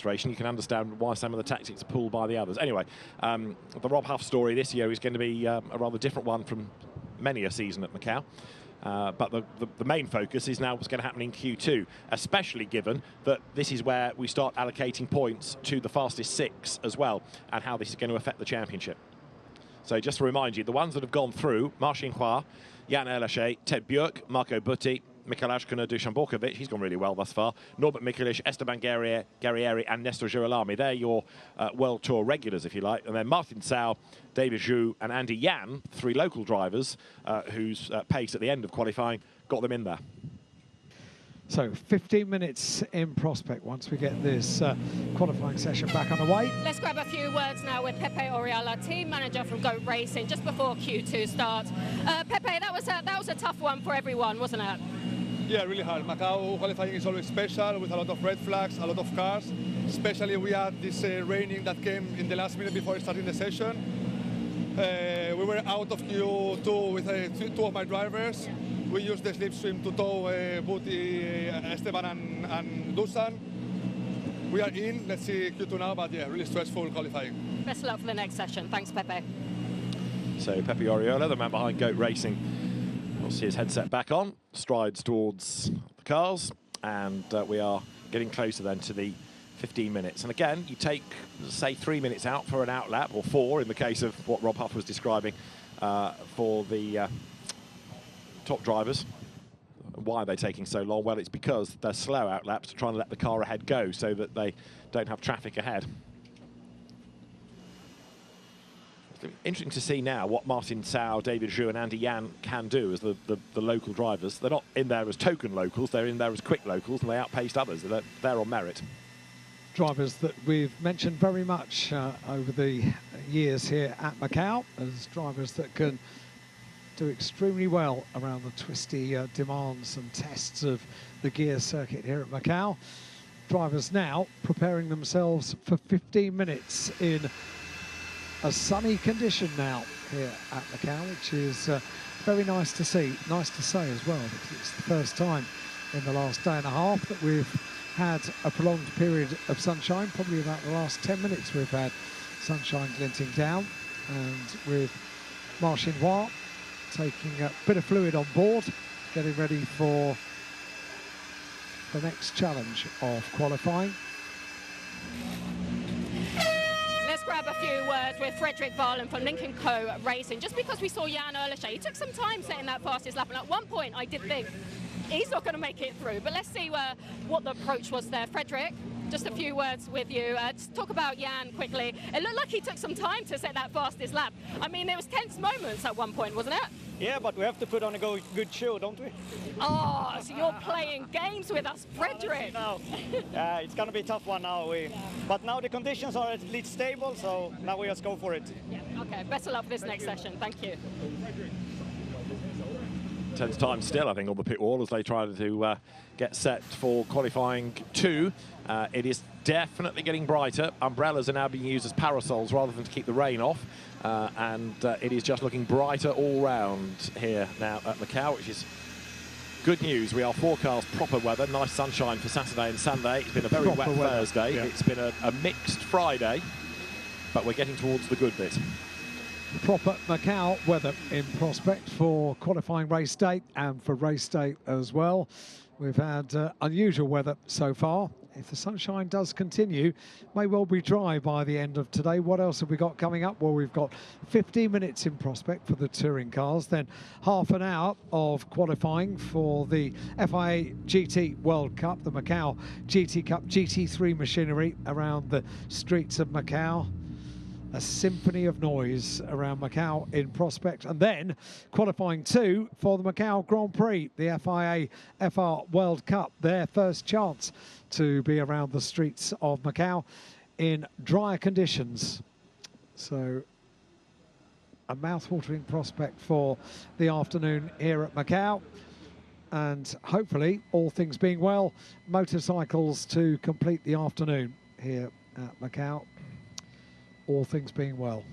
demonstration, you can understand why some of the tactics are pulled by the others. Anyway, the Rob Huff story this year is going to be a rather different one from many a season at Macau. But the main focus is now what's going to happen in Q2, especially given that this is where we start allocating points to the fastest 6 as well, and how this is going to affect the championship. So just to remind you, the ones that have gone through: Marcin Hua, Jan Erlache, Ted Björk, Marco Butti, Mikuláš Dušanbokovic, he's gone really well thus far, Norbert Mikuliš, Esteban Guerrieri and Nestor Girolami. They're your World Tour regulars, if you like. And then Martin Sau, David Zhu and Andy Yan, 3 local drivers whose pace at the end of qualifying got them in there. So 15 minutes in prospect once we get this qualifying session back underway. Let's grab a few words now with Pepe Oriola, team manager from Goat Racing, just before Q2 starts. Pepe, that was a tough one for everyone, wasn't it? Yeah, really hard. Macau qualifying is always special, with a lot of red flags, a lot of cars. Especially we had this raining that came in the last minute before starting the session. We were out of Q2 with 2 of my drivers. We used the slipstream to tow Buti, Esteban and Dusan. We are in, let's see Q2 now, but yeah, really stressful qualifying. Best of luck for the next session. Thanks, Pepe. So Pepe Oriola, the man behind Goat Racing, we'll see his headset back on, strides towards the cars, and we are getting closer then to the 15 minutes. And again, you take, say, 3 minutes out for an outlap, or 4 in the case of what Rob Huff was describing for the top drivers. Why are they taking so long? Well, it's because they're slow outlaps to try and let the car ahead go so that they don't have traffic ahead. It's interesting to see now what Martin Sau, David Zhu and Andy Yan can do as the local drivers. They're not in there as token locals, they're in there as quick locals, and they outpaced others. They're on merit. Drivers that we've mentioned very much over the years here at Macau as drivers that can do extremely well around the twisty demands and tests of the Guia circuit here at Macau. Drivers now preparing themselves for 15 minutes in a sunny condition now here at Macau, which is very nice to see, nice to say as well, because it's the first time in the last day and a half that we've had a prolonged period of sunshine. Probably about the last 10 minutes we've had sunshine glinting down, and with Marcin Hua taking a bit of fluid on board, getting ready for the next challenge of qualifying. Let's grab a few words with Fredrik Varlen from Lincoln Co Racing. Just because we saw Jan Erlache, he took some time setting that fastest lap, and at one point I did think he's not going to make it through. But let's see what the approach was there. Fredrik, just a few words with you. Just talk about Jan quickly. It looked like he took some time to set that fastest lap. I mean, there was tense moments at one point, wasn't it? Yeah, but we have to put on a good show, don't we? Oh, so you're playing games with us, Fredrik. No, it's going to be a tough one now. But now the conditions are at least stable, so now we just go for it. Yeah, okay, best of luck for this next session. Thank you. Tense time still, I think, on the pit wall as they try to get set for qualifying 2. It is definitely getting brighter. Umbrellas are now being used as parasols rather than to keep the rain off. And it is just looking brighter all round here now at Macau, which is good news. We are forecast proper weather, nice sunshine for Saturday and Sunday. It's been a very wet Thursday. Yeah. It's been a mixed Friday, but we're getting towards the good bit. Proper Macau weather in prospect for qualifying race day and for race day as well. We've had unusual weather so far. If the sunshine does continue, may well be dry by the end of today. What else have we got coming up? Well, we've got 15 minutes in prospect for the touring cars, then half an hour of qualifying for the FIA GT World Cup, the Macau GT Cup GT3 machinery around the streets of Macau. A symphony of noise around Macau in prospect, and then qualifying 2 for the Macau Grand Prix, the FIA FR World Cup, their first chance to be around the streets of Macau in drier conditions. So a mouth-watering prospect for the afternoon here at Macau, and hopefully, all things being well, motorcycles to complete the afternoon here at Macau. All things being well.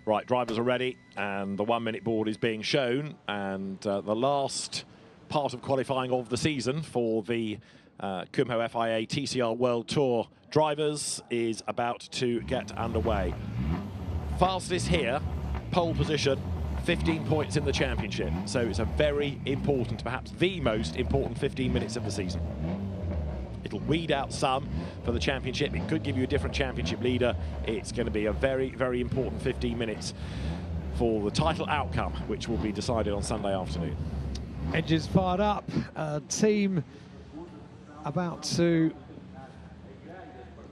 Right, drivers are ready, and the 1 minute board is being shown, and the last part of qualifying of the season for the Kumho FIA TCR World Tour drivers is about to get underway. Fastest here, pole position, 15 points in the championship. So it's a very important, perhaps the most important 15 minutes of the season. It'll weed out some for the championship. It could give you a different championship leader. It's going to be a very, very important 15 minutes for the title outcome, which will be decided on Sunday afternoon. Engines fired up. Team about to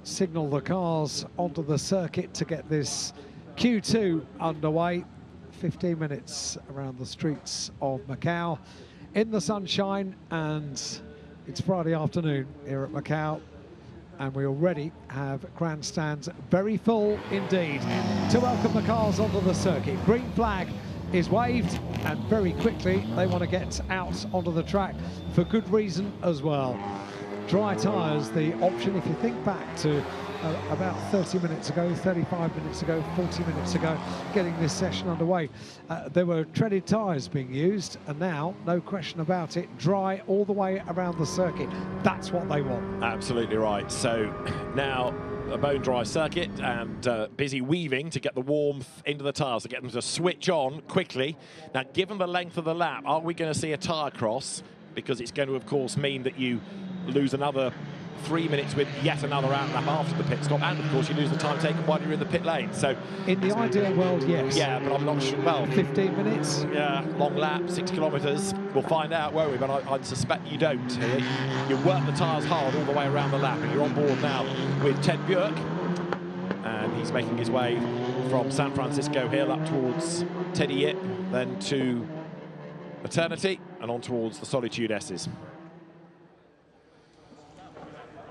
signal the cars onto the circuit to get this Q2 underway. 15 minutes around the streets of Macau in the sunshine, and it's Friday afternoon here at Macau, and we already have grandstands very full indeed to welcome the cars onto the circuit. Green flag is waved, and very quickly they want to get out onto the track for good reason as well. Dry tyres the option. If you think back to about 30 minutes ago, 35 minutes ago, 40 minutes ago, getting this session underway, there were treaded tyres being used, and now, no question about it, dry all the way around the circuit. That's what they want. Absolutely right. So now a bone dry circuit, and busy weaving to get the warmth into the tyres, to get them to switch on quickly. Now, given the length of the lap, are we going to see a tyre cross? Because it's going to, of course, mean that you lose another 3 minutes with yet another outlap after the pit stop, and of course you lose the time taken while you're in the pit lane. So in the ideal world, yes. Yeah, but I'm not sure. Well, 15 minutes. Yeah, long lap, 6 kilometres. We'll find out, won't we? But I suspect you don't. You work the tyres hard all the way around the lap, and you're on board now with Ted Björk, and he's making his way from San Francisco Hill up towards Teddy Yip, then to Eternity, and on towards the Solitude S's.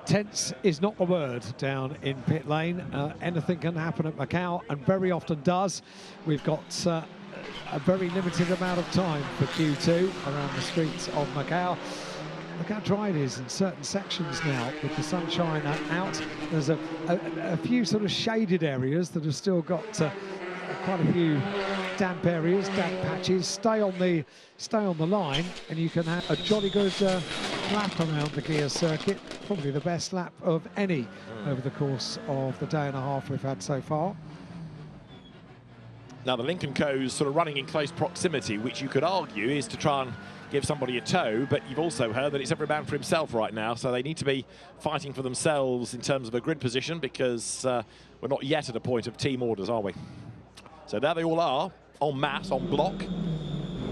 Tense is not the word down in pit lane. Anything can happen at Macau, and very often does. We've got a very limited amount of time for Q2 around the streets of Macau. Look how dry it is in certain sections now with the sunshine out. There's a few sort of shaded areas that have still got quite a few damp areas, damp patches. Stay on the line, and you can have a jolly good lap around the Guia circuit. Probably the best lap of any over the course of the day and a half we've had so far. Now the Lincoln Co's sort of running in close proximity, which you could argue is to try and give somebody a tow, but you've also heard that it's every man for himself right now, so they need to be fighting for themselves in terms of a grid position, because we're not yet at a point of team orders, are we? So there they all are, en masse, en bloc,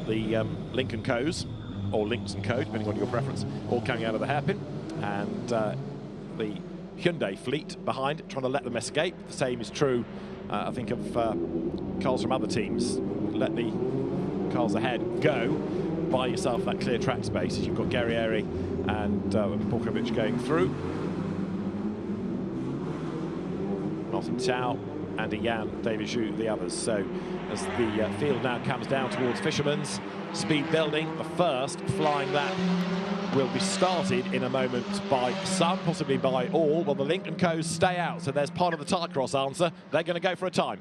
the Lincoln Co's, or Links & Co, depending on your preference, all coming out of the hairpin, and the Hyundai fleet behind it, trying to let them escape. The same is true, I think, of cars from other teams. Let the cars ahead go, buy yourself that clear track space, as you've got Guerrieri and Borkovic going through. Martin Tao, Andy Yan, David Zhu, the others. So as the field now comes down towards Fisherman's, speed building, the first flying lap will be started in a moment by some, possibly by all. Well, the Lincoln Co's stay out, so there's part of the tyre cross answer. They're going to go for a time.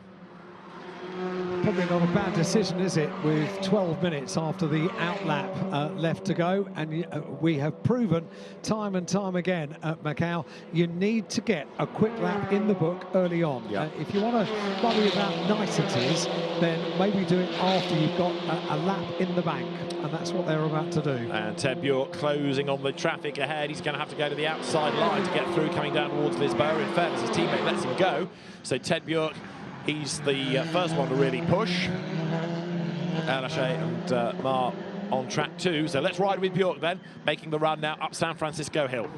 Probably not a bad decision, is it, with 12 minutes after the outlap left to go, and we have proven time and time again at Macau, you need to get a quick lap in the book early on. Yeah. If you want to worry about niceties, then maybe do it after you've got a lap in the bank, and that's what they're about to do. And Ted Björk closing on the traffic ahead. He's going to have to go to the outside line to get through, coming down towards Lisboa. In fairness, his teammate lets him go, so Ted Björk, he's the first one to really push. Alache and Ma on track too. So let's ride with Björk then, making the run now up San Francisco Hill.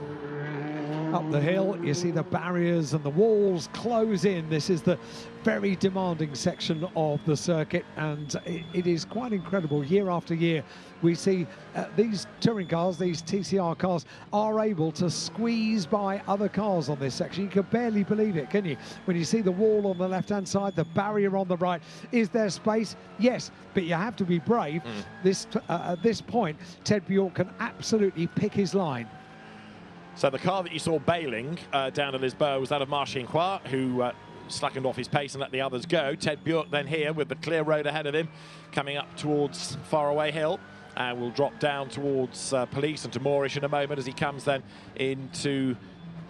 Up the hill, you see the barriers and the walls close in. This is the very demanding section of the circuit, and it is quite incredible. Year after year, we see these touring cars, these TCR cars, are able to squeeze by other cars on this section. You can barely believe it, can you? When you see the wall on the left-hand side, the barrier on the right. Is there space? Yes, but you have to be brave. At this point, Ted Björk can absolutely pick his line. So the car that you saw bailing down at Lisboa was that of Marcin Hua, who slackened off his pace and let the others go. Ted Björk then here with the clear road ahead of him, coming up towards Faraway Hill. and will drop down towards Police and to Moorish in a moment as he comes then into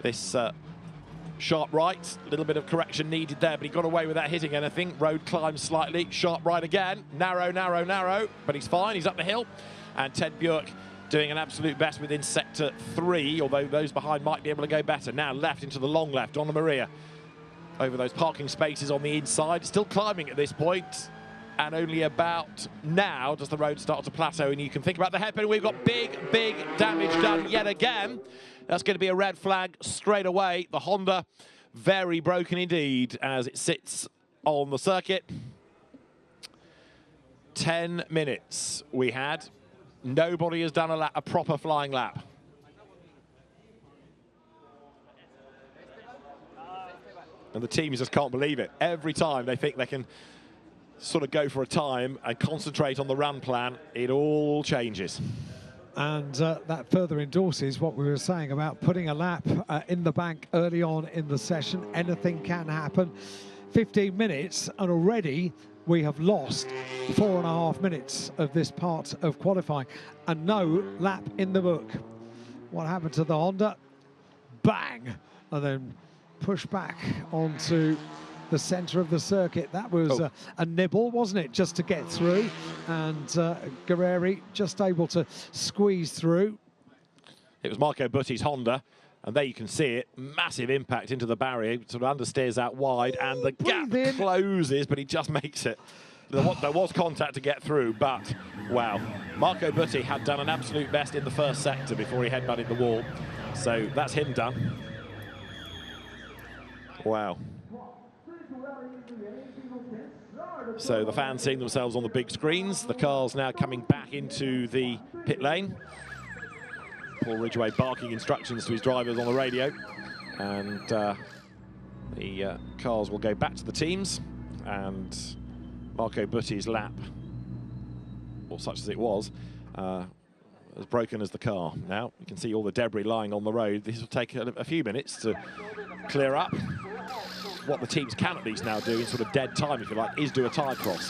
this sharp right. A little bit of correction needed there, but he got away without hitting anything. Road climbs slightly, sharp right again, narrow, narrow, narrow, but he's fine, he's up the hill. And Ted Bjork doing an absolute best within sector 3, although those behind might be able to go better. Now left into the long left, Donna Maria over those parking spaces on the inside, still climbing at this point, and only about now does the road start to plateau, and you can think about the hairpin. We've got big, big damage done yet again. That's going to be a red flag straight away. The Honda very broken indeed as it sits on the circuit. 10 minutes we had. Nobody has done a proper flying lap. And the teams just can't believe it. Every time they think they can sort of go for a time and concentrate on the run plan, it all changes. And that further endorses what we were saying about putting a lap in the bank early on in the session. Anything can happen. 15 minutes and already we have lost 4.5 minutes of this part of qualifying and no lap in the book. What happened to the Honda? Bang! And then push back onto the centre of the circuit. That was a nibble, wasn't it, just to get through, and Guerrieri just able to squeeze through. It was Marco Butti's Honda, and there you can see it, massive impact into the barrier, sort of understeers out wide, and the gap closes, but he just makes it. There was contact to get through, but wow, Marco Butti had done an absolute best in the first sector before he headbutted the wall, so that's him done. Wow. So the fans seeing themselves on the big screens. The cars now coming back into the pit lane. Paul Ridgway barking instructions to his drivers on the radio. And the cars will go back to the teams. And Marco Butti's lap, or such as it was, as broken as the car. Now you can see all the debris lying on the road. This will take a few minutes to clear up. What the teams can at least now do in sort of dead time, if you like, is do a tyre cross.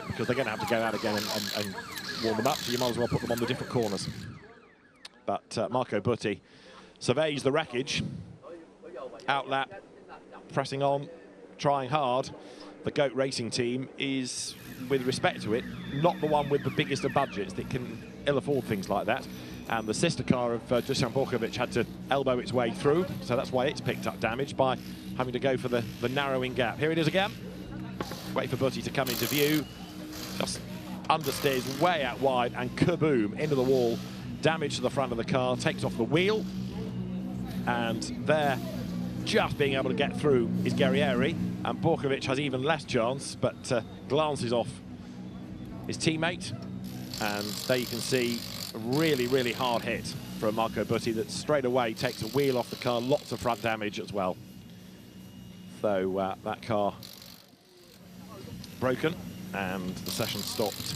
Because they're going to have to go out again and warm them up, so you might as well put them on the different corners. But Marco Butti surveys the wreckage. Outlap, pressing on, trying hard. The GOAT racing team is, with respect to it, not the one with the biggest of budgets that can ill afford things like that. And the sister car of Dusan Borkovic had to elbow its way through, so that's why it's picked up damage by having to go for the narrowing gap. Here it is again. Wait for Butti to come into view. Just understeers way out wide and kaboom, into the wall. Damage to the front of the car, takes off the wheel. And there, just being able to get through is Guerrieri. And Borkovic has even less chance, but glances off his teammate. And there you can see a really, really hard hit from Marco Butti that straight away takes a wheel off the car, lots of front damage as well. So that car broken and the session stopped.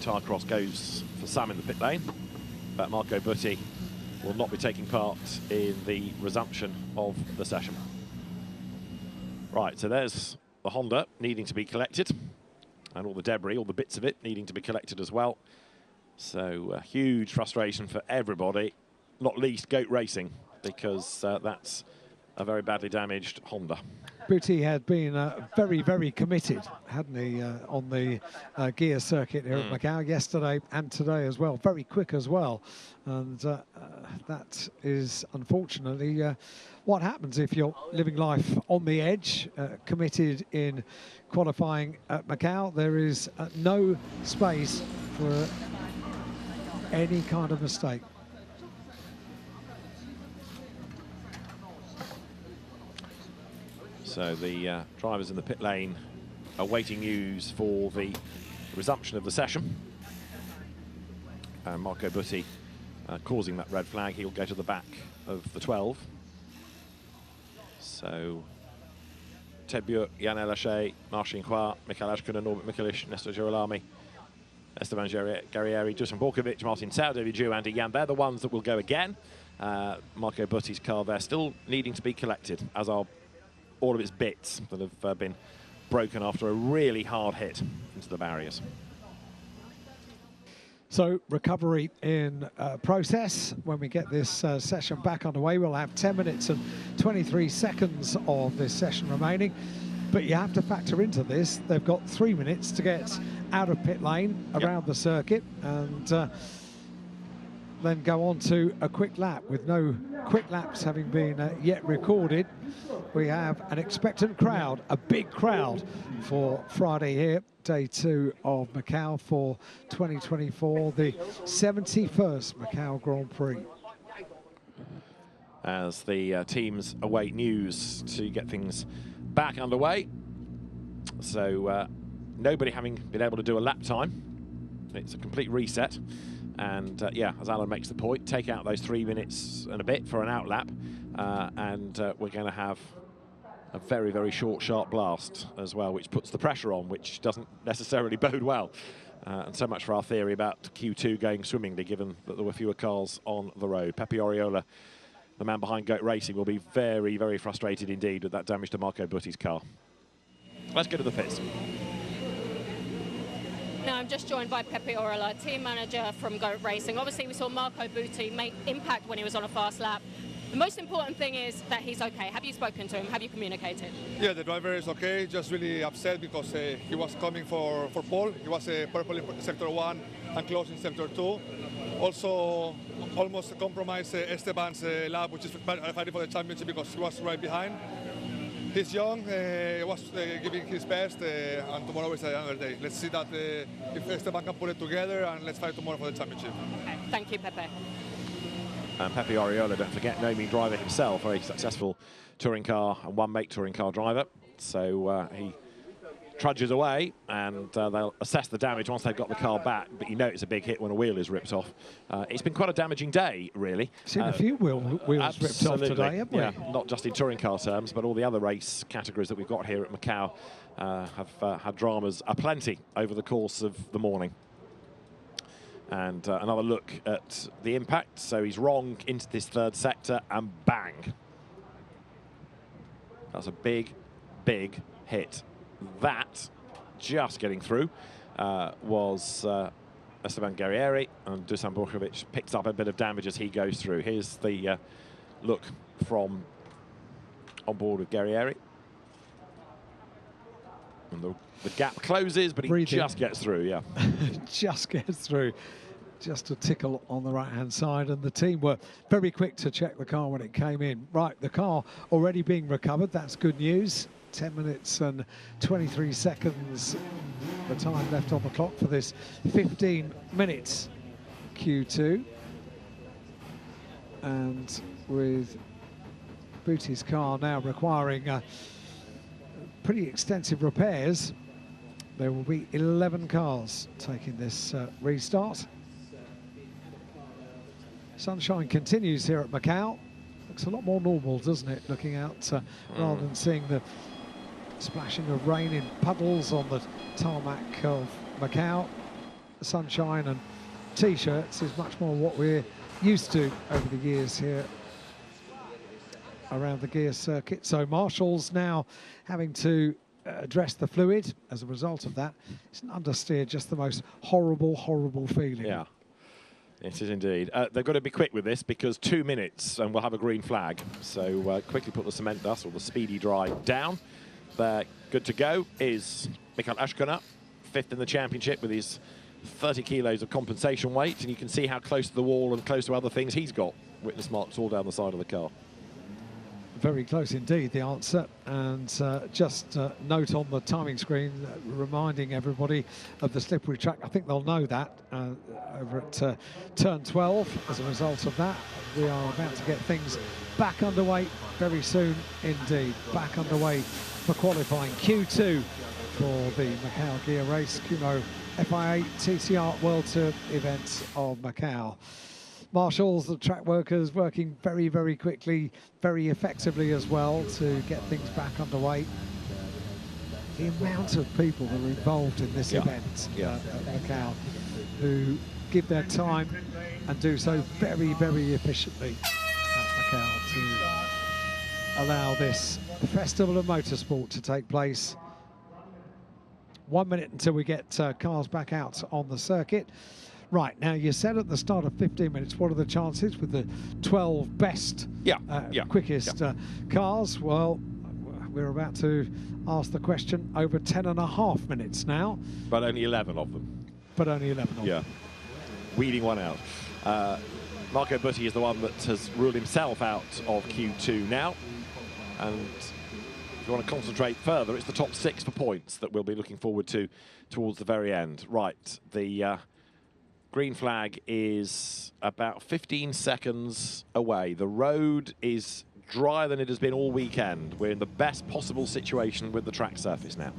Tyre cross goes for Sam in the pit lane, but Marco Butti will not be taking part in the resumption of the session. Right, so there's the Honda needing to be collected, and all the debris, all the bits of it needing to be collected as well. So a huge frustration for everybody, not least GOAT Racing, because that's a very badly damaged Honda. Butti had been very, very committed, hadn't he, on the Guia circuit here at Macau yesterday and today as well. Very quick as well. And that is unfortunately what happens if you're living life on the edge, committed in qualifying at Macau. There is no space for any kind of mistake. So the drivers in the pit lane are waiting news for the resumption of the session. Marco Butti causing that red flag. He'll go to the back of the 12. So Ted Bjork, Jan Elache, Marcin Hua, Michael Ashkuna, Norbert Mikulic, Nestor Girolami, Esteban Guerrieri, Dusan Borkovic, Martin Sau, David Ju, Andy Jan. They're the ones that will go again. Marco Butti's car there still needing to be collected, as are all of its bits that have been broken after a really hard hit into the barriers. So recovery in process. When we get this session back underway, we'll have 10 minutes and 23 seconds of this session remaining. But you have to factor into this, they've got 3 minutes to get out of pit lane around the circuit and then go on to a quick lap. With no quick laps having been yet recorded, we have an expectant crowd, a big crowd for Friday here, day 2 of Macau for 2024, the 71st Macau Grand Prix. As the teams await news to get things back underway. So nobody having been able to do a lap time. It's a complete reset. And yeah, as Alan makes the point, take out those 3 minutes and a bit for an out lap. And we're going to have a very, very short, sharp blast as well, which puts the pressure on, which doesn't necessarily bode well. And so much for our theory about Q2 going swimmingly, given that there were fewer cars on the road. Pepe Oriola, the man behind Goat Racing, will be very, very frustrated indeed with that damage to Marco Butti's car. Let's go to the pits. Now I'm just joined by Pepe Oriola, team manager from Goat Racing. Obviously we saw Marco Butti make impact when he was on a fast lap. The most important thing is that he's okay. Have you spoken to him? Have you communicated? Yeah, the driver is okay, just really upset because he was coming for pole. He was purple in sector 1 and close in sector 2. Also, almost compromised Esteban's lap, which is fighting for the championship because he was right behind. He's young, was giving his best, and tomorrow is another day. Let's see that if Esteban can put it together, and let's fight tomorrow for the championship. Okay. Thank you, Pepe. And Pepe Oriola, don't forget, no mean driver himself, very successful touring car and one-make touring car driver. So he trudges away, and they'll assess the damage once they've got the car back. But you know it's a big hit when a wheel is ripped off. It's been quite a damaging day, really. Seen a few wheels ripped off today, haven't we? Yeah, not just in touring car terms, but all the other race categories that we've got here at Macau have had dramas aplenty over the course of the morning. And another look at the impact. So he's wrong into this third sector, and bang. That's a big, big hit. That, just getting through, was Esteban Guerrieri, and Dusan Borkovic picks up a bit of damage as he goes through. Here's the look from on board with Guerrieri. And the gap closes, but he just gets through, yeah. Just gets through. Just a tickle on the right-hand side, and the team were very quick to check the car when it came in. Right, the car already being recovered, that's good news. 10 minutes and 23 seconds, the time left on the clock for this 15 minutes Q2. And with Butti's car now requiring pretty extensive repairs, there will be 11 cars taking this restart. Sunshine continues here at Macau. Looks a lot more normal, doesn't it, looking out rather than seeing the splashing of rain in puddles on the tarmac of Macau. Sunshine and T-shirts is much more what we're used to over the years here around the Guia circuit. So Marshall's now having to address the fluid. As a result of that, it's an understeer, just the most horrible, horrible feeling. Yeah, it is indeed. They've got to be quick with this because 2 minutes and we'll have a green flag. So quickly put the cement dust or the speedy dry down. They're good to go is Mikael Ashkona, 5th in the championship with his 30 kilos of compensation weight, and you can see how close to the wall and close to other things he's got. Witness marks all down the side of the car. Very close indeed, the answer. And just note on the timing screen, reminding everybody of the slippery track. I think they'll know that over at turn 12. As a result of that, we are about to get things back underway very soon indeed. Back underway for qualifying Q2 for the Macau Gear Race, Kumho FIA TCR World Tour events of Macau. Marshals, the track workers, working very, very quickly, very effectively as well to get things back underway. The amount of people that are involved in this event at Macau who give their time and do so very, very efficiently at Macau to allow this festival of motorsport to take place 1 minute until we get cars back out on the circuit. Right, now you said at the start of 15 minutes, what are the chances with the 12 best, quickest cars? Well, we're about to ask the question over 10.5 minutes now. But only 11 of them. But only 11 of them. Yeah, weeding one out. Marco Butti is the one that has ruled himself out of Q2 now. And if you want to concentrate further, it's the top 6 for points that we'll be looking forward to towards the very end. Right, the green flag is about 15 seconds away. The road is drier than it has been all weekend. We're in the best possible situation with the track surface now.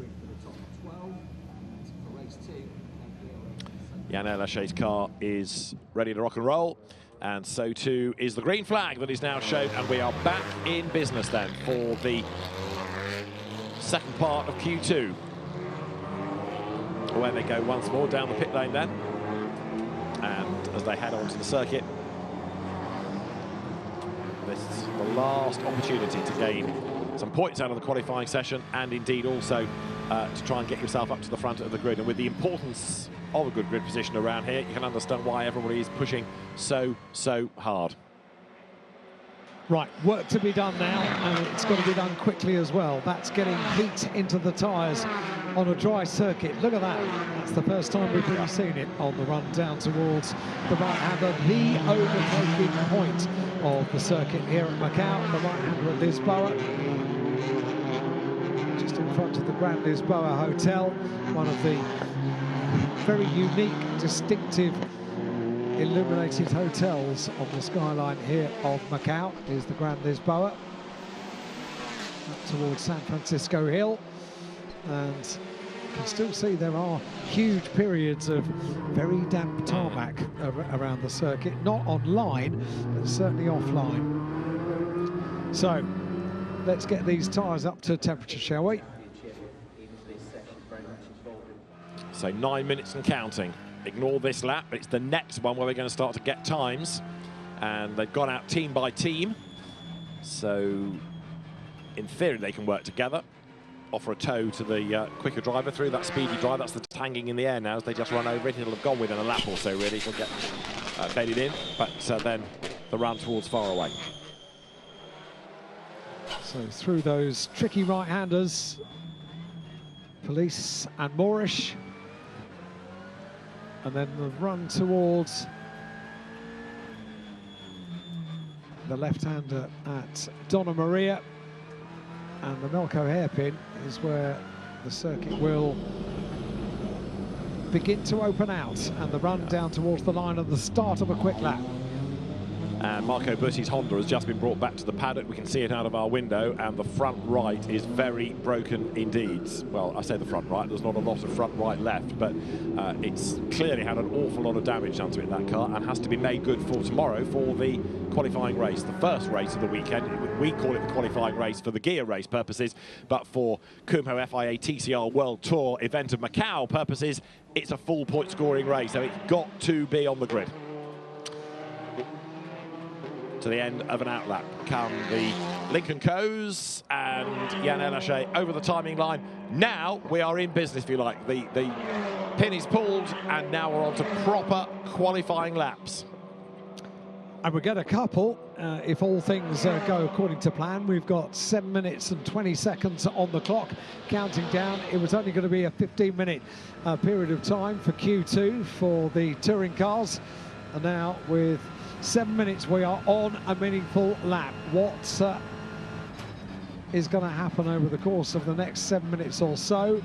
Yann Lachey's car is ready to rock and roll, and so too is the green flag that is now shown, and we are back in business then for the second part of Q2, where they go once more down the pit lane then, and as they head onto the circuit, this is the last opportunity to gain some points out of the qualifying session, and indeed also to try and get yourself up to the front of the grid. And with the importance of a good grid position around here, you can understand why everybody is pushing so hard. Right, work to be done now, and it's got to be done quickly as well. That's getting heat into the tyres on a dry circuit. Look at that. That's the first time we've really seen it on the run down towards the right-hander, the overtaking point of the circuit here at Macau. The right-hander at Lisboa, just in front of the Grand Lisboa Hotel, one of the very unique, distinctive illuminated hotels on the skyline here of Macau is the Grand Lisboa, up towards San Francisco Hill, and you can still see there are huge periods of very damp tarmac around the circuit, not online, but certainly offline. So let's get these tyres up to temperature, shall we? So 9 minutes and counting. Ignore this lap, but it's the next one where we're going to start to get times, and they've gone out team by team, so in theory they can work together, offer a tow to the quicker driver through that speedy drive. That's the hanging in the air now as they just run over it. It'll have gone within a lap or so really. It'll get bedded in, but then the run towards far away. So through those tricky right-handers, Police and Moorish, and then the run towards the left-hander at Donna Maria, and the Melco hairpin is where the circuit will begin to open out, and the run down towards the line of the start of a quick lap. And Marco Butti's Honda has just been brought back to the paddock. We can see it out of our window, and the front right is very broken indeed. Well, I say the front right, there's not a lot of front right left, but it's clearly had an awful lot of damage done to it, that car, and has to be made good for tomorrow for the qualifying race, the first race of the weekend. We call it the qualifying race for the Guia race purposes, but for Kumho FIA TCR World Tour event of Macau purposes, it's a full point scoring race, so it's got to be on the grid. To the end of an outlap come the Lincoln Co's and Yann Lachey over the timing line. Now we are in business, if you like. The pin is pulled, and now we're on to proper qualifying laps. And we get a couple, if all things go according to plan. We've got 7 minutes and 20 seconds on the clock, counting down. It was only going to be a 15-minute period of time for Q2 for the touring cars. And now with 7 minutes, we are on a meaningful lap. What is going to happen over the course of the next 7 minutes or so,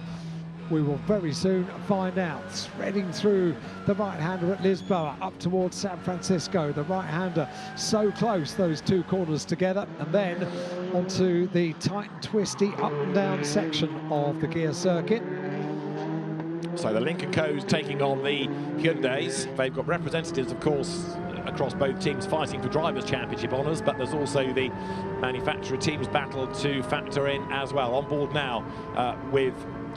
we will very soon find out. Threading through the right-hander at Lisboa, up towards San Francisco. The right-hander so close, those two corners together, and then onto the tight and twisty up and down section of the Guia circuit. So the Lincoln Co's taking on the Hyundais. They've got representatives, of course, across both teams fighting for Drivers' Championship honours, but there's also the manufacturer teams battle to factor in as well. On board now with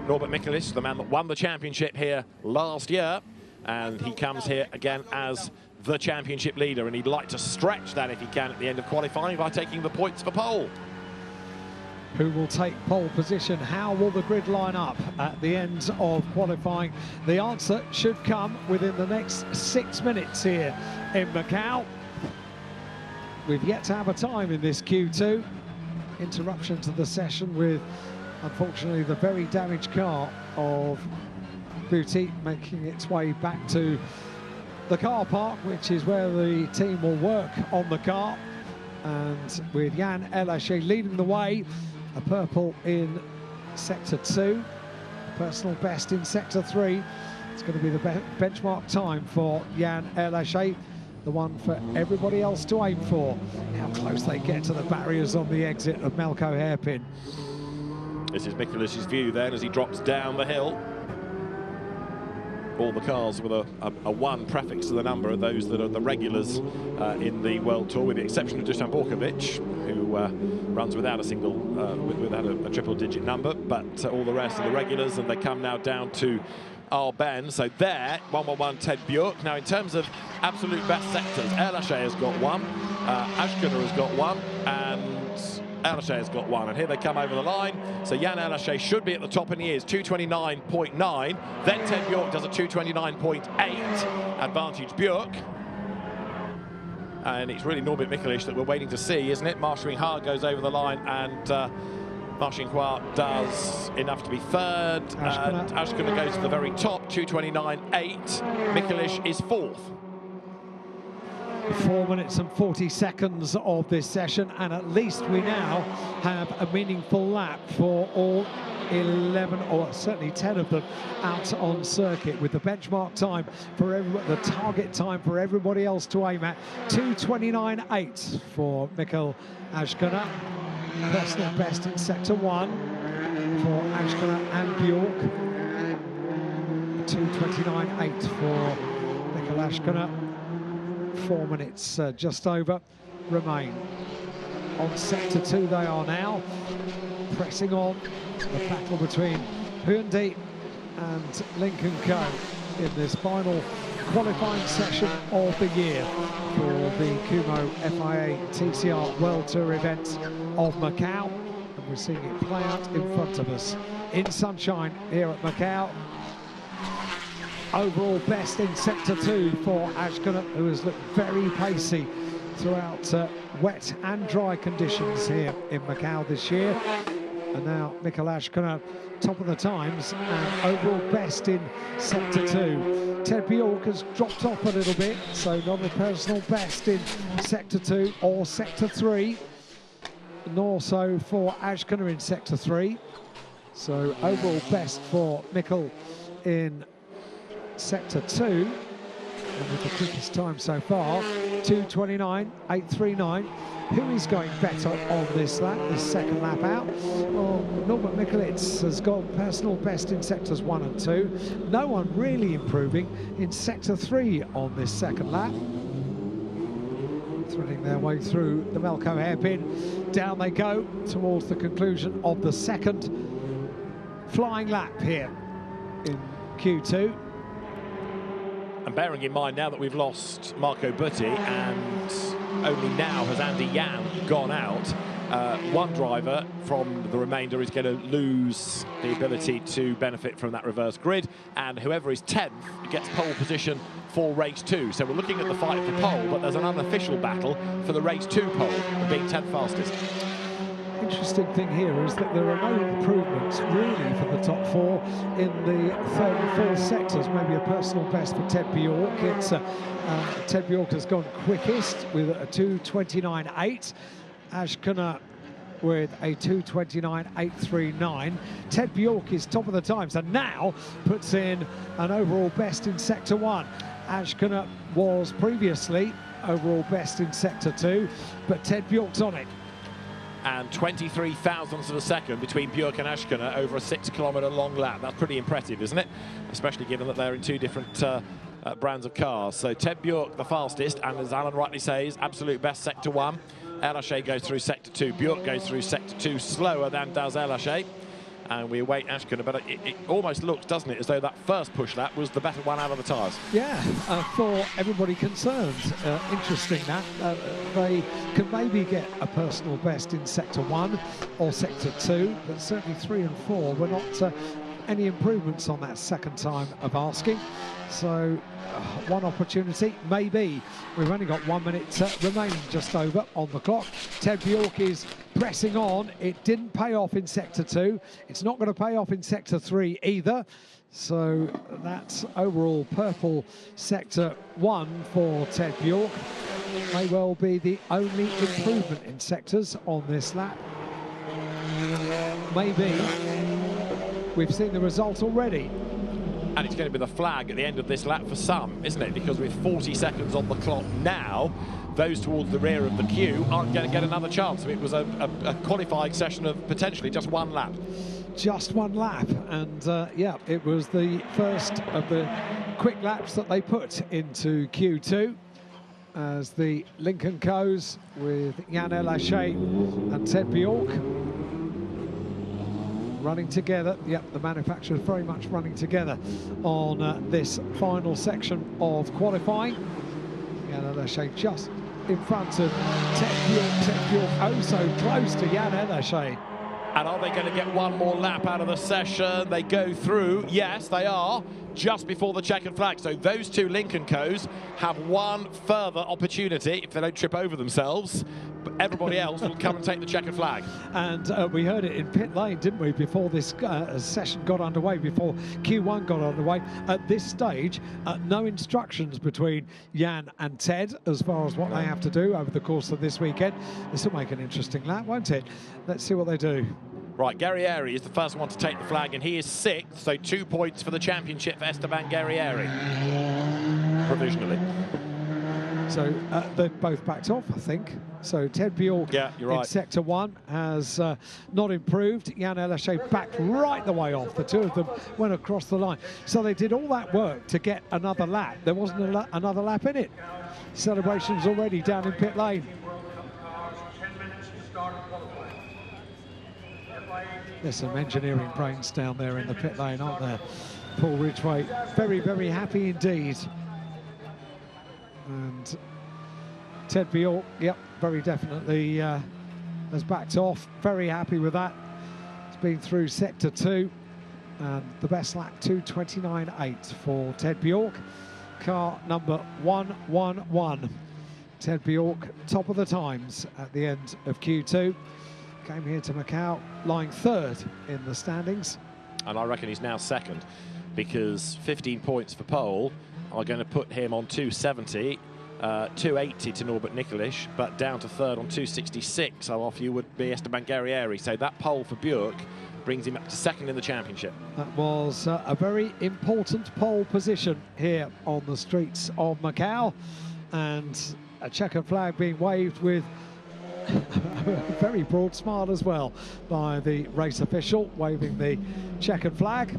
Norbert Michaelis, the man that won the championship here last year, and he comes here again as the championship leader, and he'd like to stretch that if he can at the end of qualifying by taking the points for pole. who will take pole position? How will the grid line up at the end of qualifying? The answer should come within the next 6 minutes here in Macau. We've yet to have a time in this Q2. Interruption to the session with, unfortunately, the very damaged car of Booty making its way back to the car park, which is where the team will work on the car. And with Yann Elaché leading the way, a purple in Sector 2, personal best in Sector 3. It's going to be the benchmark time for Yann Elaché, the one for everybody else to aim for. How close they get to the barriers on the exit of Macau hairpin. This is Mikulish's view then as he drops down the hill. All the cars with a 1 prefix to the number are those that are the regulars in the World Tour, with the exception of Dusan Borkovic, who runs without a single, without a triple-digit number, but all the rest are the regulars, and they come now down to Al-Ben. So there, 111 Ted Bjork. Now, in terms of absolute best sectors, Elaché has got 1, Ashkuna has got 1, and Elaché has got 1, and here they come over the line. So Yann Elaché should be at the top, and he is 229.9. Then Ted Bjork does a 229.8, advantage Bjork. And it's really Norbert Mikulish that we're waiting to see, isn't it? Marshall Ha goes over the line, and Marcin Hua does enough to be third. And Ashkuna goes to the very top, 229.8. Mikulish is 4th. 4 minutes and 40 seconds of this session, and at least we now have a meaningful lap for all 11, or certainly 10 of them out on circuit, with the benchmark time for the target time for everybody else to aim at, 229.8 for Mikkel Ashkuna. Personal best in Sector 1 for Ashkuna and Bjork. 229.8 for Mikkel Ashkuna. 4 minutes just over remain. On Sector 2 they are now, pressing on the battle between Hyundai and Lincoln Co in this final qualifying session of the year for the Kumho FIA TCR World Tour event of Macau. And we're seeing it play out in front of us in sunshine here at Macau. Overall best in Sector 2 for Ashkuna, who has looked very pacey throughout wet and dry conditions here in Macau this year. And now Mikkel Ashkuna, top of the times, and overall best in Sector 2. Ted Bjork has dropped off a little bit, so not a personal best in Sector 2 or Sector 3, nor so for Ashkuna in Sector 3. So overall best for Mikkel in Sector 2, and with the quickest time so far, 229.839. Who is going better on this lap, this second lap out? Well, Norbert Mikulitz has got personal best in Sectors 1 and 2. No one really improving in Sector 3 on this second lap. Threading their way through the Macau hairpin. Down they go towards the conclusion of the second flying lap here in Q2. And bearing in mind now that we've lost Marco Butti, and only now has Andy Yan gone out, one driver from the remainder is going to lose the ability to benefit from that reverse grid, and whoever is 10th gets pole position for race 2. So we're looking at the fight for pole, but there's an unofficial battle for the race 2 pole, being 10th fastest. Interesting thing here is that there are no improvements really for the top 4 in the 3rd and 4th sectors. Maybe a personal best for Ted Bjork. It's Ted Bjork has gone quickest with a 229.8. Ashkuna with a 229.839. Ted Bjork is top of the times and now puts in an overall best in Sector 1. Ashkuna was previously overall best in Sector 2, but Ted Bjork's on it. And 23 thousandths of a second between Bjork and Ashkuna over a 6-kilometre long lap. That's pretty impressive, isn't it? Especially given that they're in 2 different brands of cars. So Ted Bjork the fastest, and as Alan rightly says, absolute best Sector 1. Elaché goes through Sector 2. Bjork goes through Sector 2 slower than does Elaché. and we await Ashken. But it almost looks, doesn't it, as though that first push lap was the better one out of the tyres. Yeah, for everybody concerned. Interesting that. They can maybe get a personal best in Sector 1 or Sector 2, but certainly 3 and 4 were not any improvements on that second time of asking. So one opportunity, maybe. We've only got 1 minute remaining, just over, on the clock. Ted Bjork is pressing on. It didn't pay off in Sector 2. It's not going to pay off in Sector 3 either. So that's overall purple Sector 1 for Ted Bjork. May well be the only improvement in sectors on this lap. Maybe. We've seen the result already. And it's going to be the flag at the end of this lap for some, isn't it? Because with 40 seconds on the clock now, those towards the rear of the queue aren't going to get another chance. It was a qualifying session of potentially just one lap. Just one lap, and yeah, it was the first of the quick laps that they put into Q2 as the Lincoln Co's with Jan Elaché and Ted Bjork running together. Yep, the manufacturers very much running together on this final section of qualifying. Jan Elaché just in front of Ted Bjork. Ted Bjork oh so close to Jan Elaché. And are they going to get one more lap out of the session? They go through. Yes, they are, just before the checkered flag. So those two Lincoln Co's have one further opportunity if they don't trip over themselves. But everybody else will come and take the checkered flag. And we heard it in pit lane, didn't we, before this session got underway, before Q1 got underway. At this stage, no instructions between Jan and Ted as far as what they have to do over the course of this weekend. This will make an interesting lap, won't it? Let's see what they do. Right, Guerrieri is the first one to take the flag, and he is 6th, so 2 points for the championship for Esteban Guerrieri, provisionally. So they've both backed off, I think. So Ted Bjork in Sector 1 has not improved. Jan Elaché backed right the way off. The two of them went across the line. So they did all that work to get another lap. There wasn't another lap in it. Celebrations already down in pit lane. There's some engineering brains down there in the pit lane, aren't there? Paul Ridgway, very, very happy indeed. And Ted Bjork, yep, very definitely has backed off. Very happy with that. It's been through Sector 2. And the best lap, 2:29.8 for Ted Bjork. Car number 111. Ted Bjork, top of the times at the end of Q2. Came here to Macau, lying 3rd in the standings. And I reckon he's now 2nd, because 15 points for pole are going to put him on 270, 280 to Norbert Nikolic, but down to 3rd on 266. So off you would be Esteban Guerrieri. So that pole for Bjork brings him up to 2nd in the championship. That was a very important pole position here on the streets of Macau, and a checkered flag being waved with a very broad smile as well by the race official, waving the checkered flag.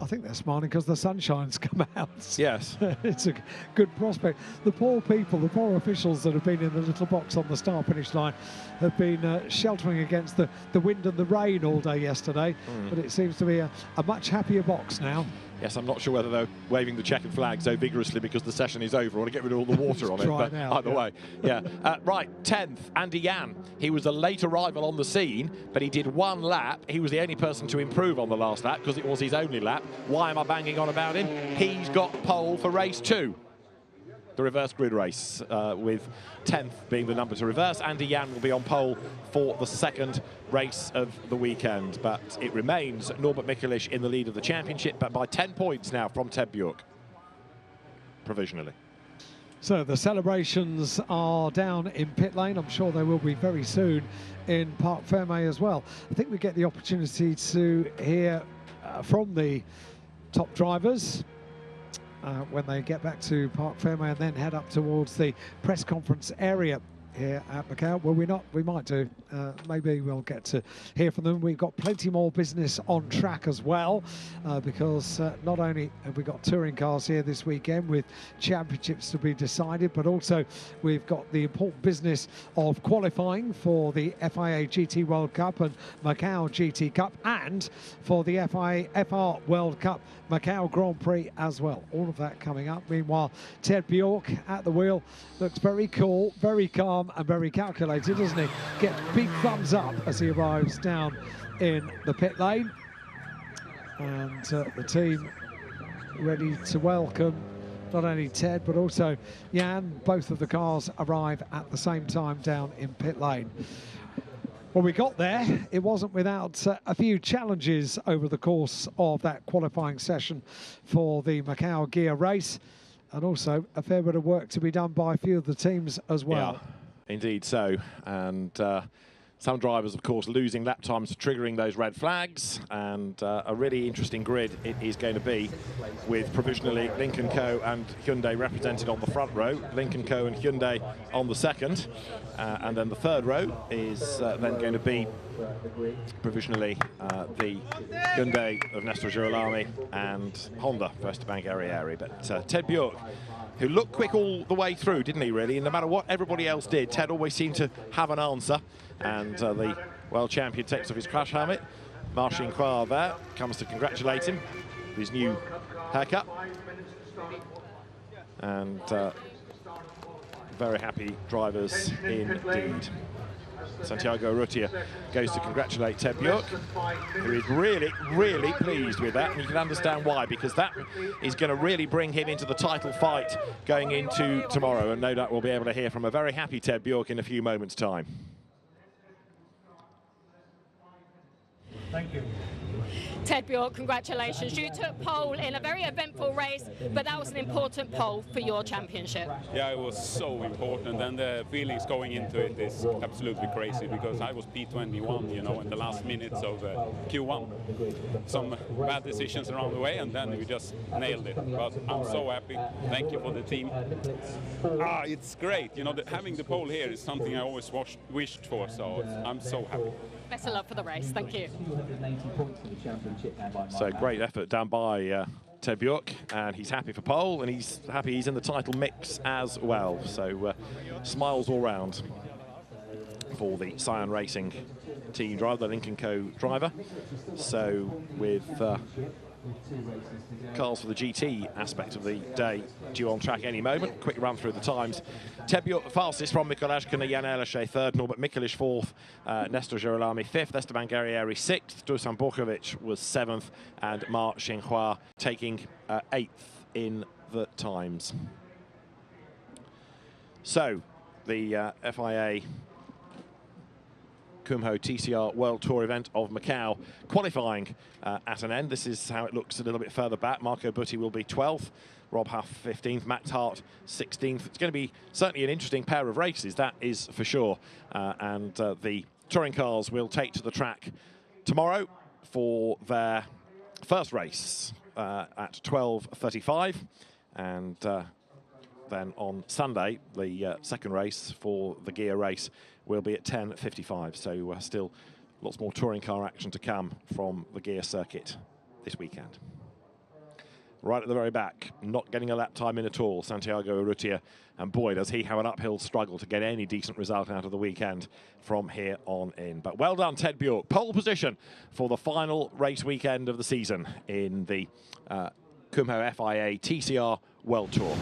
I think they're smiling because the sunshine's come out. Yes. It's a good prospect. The poor people, the poor officials that have been in the little box on the start finish line have been sheltering against the wind and the rain all day yesterday, but it seems to be a much happier box now. Yes, I'm not sure whether they're waving the checkered flag so vigorously because the session is over or to get rid of all the water on it, but either way. Yeah. Right, 10th, Andy Jan. He was a late arrival on the scene, but he did one lap. He was the only person to improve on the last lap because it was his only lap. Why am I banging on about him? He's got pole for race 2. The reverse grid race, with 10th being the number to reverse. Andy Jan will be on pole for the 2nd race of the weekend, but it remains Norbert Nikolic in the lead of the championship, but by 10 points now from Ted Bjork, provisionally. So the celebrations are down in pit lane. I'm sure they will be very soon in Parc Fermé as well. I think we get the opportunity to hear from the top drivers when they get back to Parc Fermé and then head up towards the press conference area here at Macau. Well, we're not. We might do. Maybe we'll get to hear from them. We've got plenty more business on track as well, because not only have we got touring cars here this weekend with championships to be decided, but also we've got the important business of qualifying for the FIA GT World Cup and Macau GT Cup, and for the FIA FR World Cup Macau Grand Prix as well. All of that coming up. Meanwhile, Ted Bjork at the wheel looks very cool, very calm and very calculated, doesn't he? Get big thumbs up as he arrives down in the pit lane. And the team ready to welcome not only Ted but also Jan. Both of the cars arrive at the same time down in pit lane. When we got there, it wasn't without a few challenges over the course of that qualifying session for the Macau Guia race, and also a fair bit of work to be done by a few of the teams as well. Yeah, indeed so. And some drivers, of course, losing lap times, triggering those red flags, and a really interesting grid it is going to be, with provisionally Lincoln Co and Hyundai represented on the front row, Lincoln Co and Hyundai on the second, and then the third row is then going to be provisionally the Hyundai of Néstor Girolami and Honda of Esteban Guerrieri. But Ted Bjork, who looked quick all the way through, didn't he, really? And no matter what everybody else did, Ted always seemed to have an answer. And the world champion takes off his crash helmet. Marcin Khoa there comes to congratulate him with his new haircut. And very happy drivers indeed. Santiago Urrutia goes to congratulate Ted Bjork, who is really, really pleased with that, and you can understand why, because that is going to really bring him into the title fight going into tomorrow, and no doubt we'll be able to hear from a very happy Ted Bjork in a few moments' time. Thank you. Ted Bjork, congratulations. You took pole in a very eventful race, but that was an important pole for your championship. Yeah, it was so important, and the feelings going into it is absolutely crazy, because I was P21, you know, in the last minutes of Q1. Some bad decisions around the way, and then we just nailed it. But I'm so happy. Thank you for the team. It's great. You know, having the pole here is something I always wished for, so I'm so happy. Best of luck for the race. Thank you. So great effort down by Ted Bjork, and he's happy for pole, and he's happy he's in the title mix as well. So smiles all round for the Scion Racing team driver, the Lincoln Co driver. So with cars for the GT aspect of the day due on track any moment. Quick run through the times. Ted Bjork fastest from Mikuláš Kona, Jan Elišej third, Norbert Mikuliš fourth, Néstor Girolami fifth, Esteban Guerrieri sixth, Dusan Borkovic was seventh, and Marcin Khoa taking eighth in the times. So the FIA Kumho TCR World Tour event of Macau qualifying at an end. This is how it looks a little bit further back. Marco Butti will be 12th, Rob Huff 15th, Max Hart 16th. It's going to be certainly an interesting pair of races, that is for sure. And the touring cars will take to the track tomorrow for their first race at 12:35, and then on Sunday the second race for the Guia race will be at 10:55. So still lots more touring car action to come from the Guia circuit this weekend. Right at the very back, not getting a lap time in at all, Santiago Urrutia, and boy does he have an uphill struggle to get any decent result out of the weekend from here on in. But well done, Ted Bjork. Pole position for the final race weekend of the season in the Kumho FIA TCR World Tour.